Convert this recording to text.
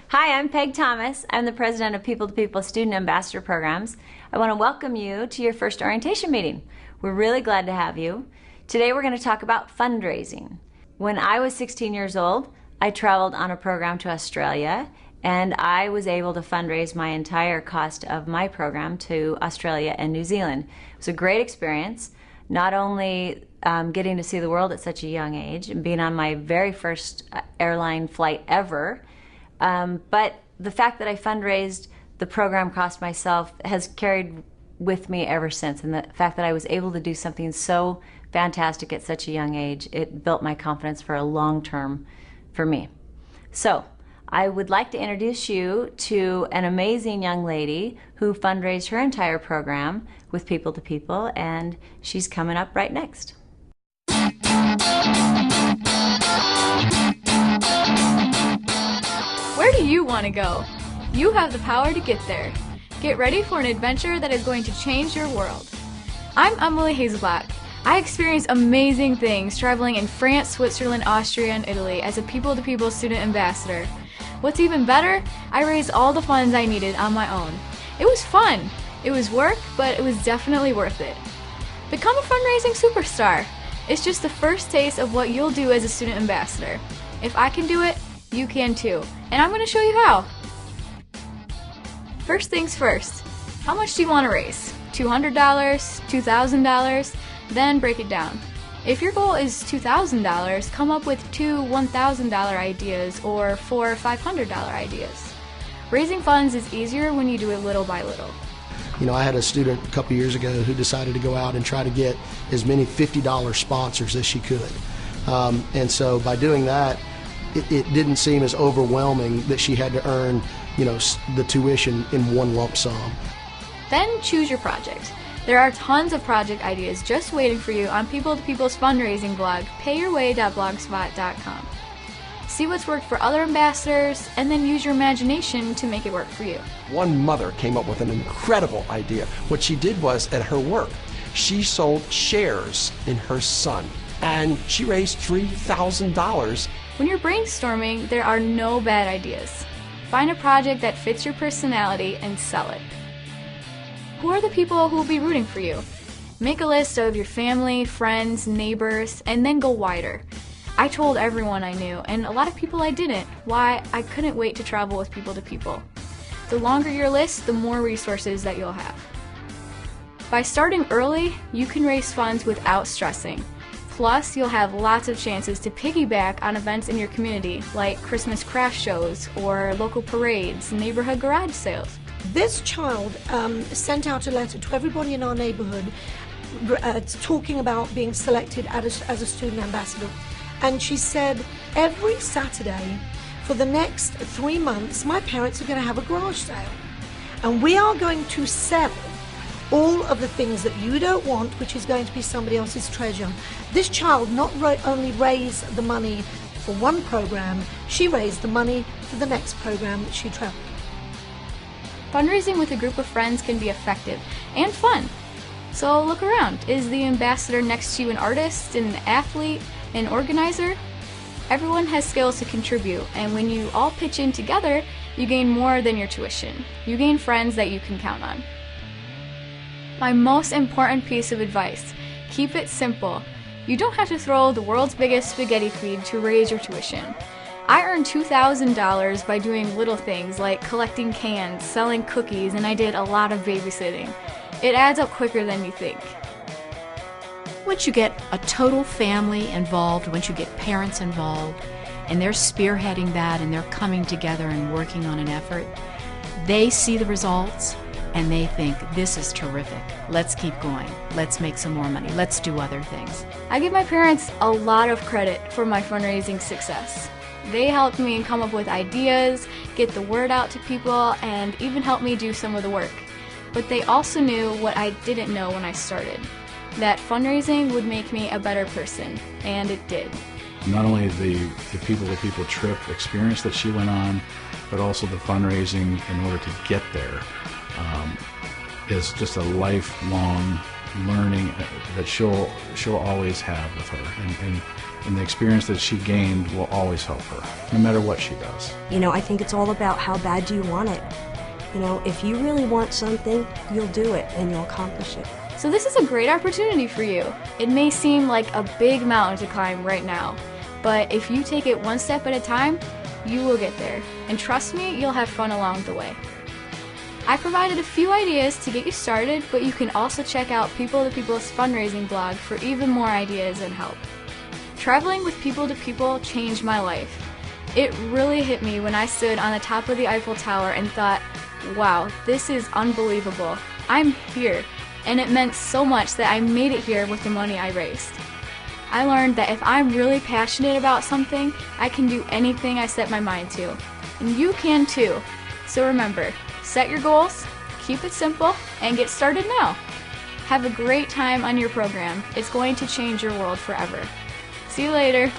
Hi, I'm Peg Thomas. I'm the president of People to People Student Ambassador Programs. I want to welcome you to your first orientation meeting. We're really glad to have you. Today we're going to talk about fundraising. When I was 16 years old, I traveled on a program to Australia, and I was able to fundraise my entire cost of my program to Australia and New Zealand. It was a great experience, not only getting to see the world at such a young age and being on my very first airline flight ever, but the fact that I fundraised the program cost myself has carried with me ever since. And the fact that I was able to do something so fantastic at such a young age, it built my confidence for a long term for me. So I would like to introduce you to an amazing young lady who fundraised her entire program with People to People, and she's coming up right next. Where do you want to go? You have the power to get there. Get ready for an adventure that is going to change your world. I'm Emily Hazelbach. I experienced amazing things traveling in France, Switzerland, Austria, and Italy as a People-to-People student ambassador. What's even better, I raised all the funds I needed on my own. It was fun. It was work, but it was definitely worth it. Become a fundraising superstar. It's just the first taste of what you'll do as a student ambassador. If I can do it, you can too, and I'm going to show you how. First things first, how much do you want to raise? $200, $2,000? Then break it down. If your goal is $2,000, come up with two $1,000 ideas or four $500 ideas. Raising funds is easier when you do it little by little. You know, I had a student a couple years ago who decided to go out and try to get as many $50 sponsors as she could. And so by doing that, it didn't seem as overwhelming that she had to earn, the tuition in one lump sum. Then choose your project. There are tons of project ideas just waiting for you on People to People's fundraising blog, payyourway.blogspot.com. See what's worked for other ambassadors, and then use your imagination to make it work for you. One mother came up with an incredible idea. What she did was, at her work, she sold shares in her son, and she raised $3,000. When you're brainstorming, there are no bad ideas. Find a project that fits your personality and sell it. Who are the people who will be rooting for you? Make a list of your family, friends, neighbors, and then go wider. I told everyone I knew, and a lot of people I didn't, why I couldn't wait to travel with People to People. The longer your list, the more resources that you'll have. By starting early, you can raise funds without stressing. Plus, you'll have lots of chances to piggyback on events in your community, like Christmas craft shows or local parades, neighborhood garage sales. This child sent out a letter to everybody in our neighborhood talking about being selected as a student ambassador. And she said, every Saturday for the next 3 months, my parents are going to have a garage sale. And we are going to sell all of the things that you don't want, which is going to be somebody else's treasure. This child not only raised the money for one program, she raised the money for the next program that she traveled. Fundraising with a group of friends can be effective and fun. So look around. Is the ambassador next to you an artist, an athlete, an organizer? Everyone has skills to contribute, and when you all pitch in together, you gain more than your tuition. You gain friends that you can count on. My most important piece of advice, keep it simple. You don't have to throw the world's biggest spaghetti feed to raise your tuition. I earned $2,000 by doing little things like collecting cans, selling cookies, and I did a lot of babysitting. It adds up quicker than you think. Once you get a total family involved, once you get parents involved, and they're spearheading that and they're coming together and working on an effort, they see the results and they think, this is terrific. Let's keep going. Let's make some more money. Let's do other things. I give my parents a lot of credit for my fundraising success. They helped me come up with ideas, get the word out to people, and even helped me do some of the work. But they also knew what I didn't know when I started, that fundraising would make me a better person, and it did. Not only the people-to-people trip experience that she went on, but also the fundraising in order to get there is just a lifelong learning that she'll always have with her, and the experience that she gained will always help her, no matter what she does. You know, I think it's all about how bad do you want it. You know, if you really want something, you'll do it and you'll accomplish it. So this is a great opportunity for you. It may seem like a big mountain to climb right now, but if you take it one step at a time, you will get there. And trust me, you'll have fun along the way. I provided a few ideas to get you started, but you can also check out People to People's fundraising blog for even more ideas and help. Traveling with People to People changed my life. It really hit me when I stood on the top of the Eiffel Tower and thought, wow, this is unbelievable. I'm here. And it meant so much that I made it here with the money I raised. I learned that if I'm really passionate about something, I can do anything I set my mind to. And you can too. So remember, set your goals, keep it simple, and get started now. Have a great time on your program. It's going to change your world forever. See you later.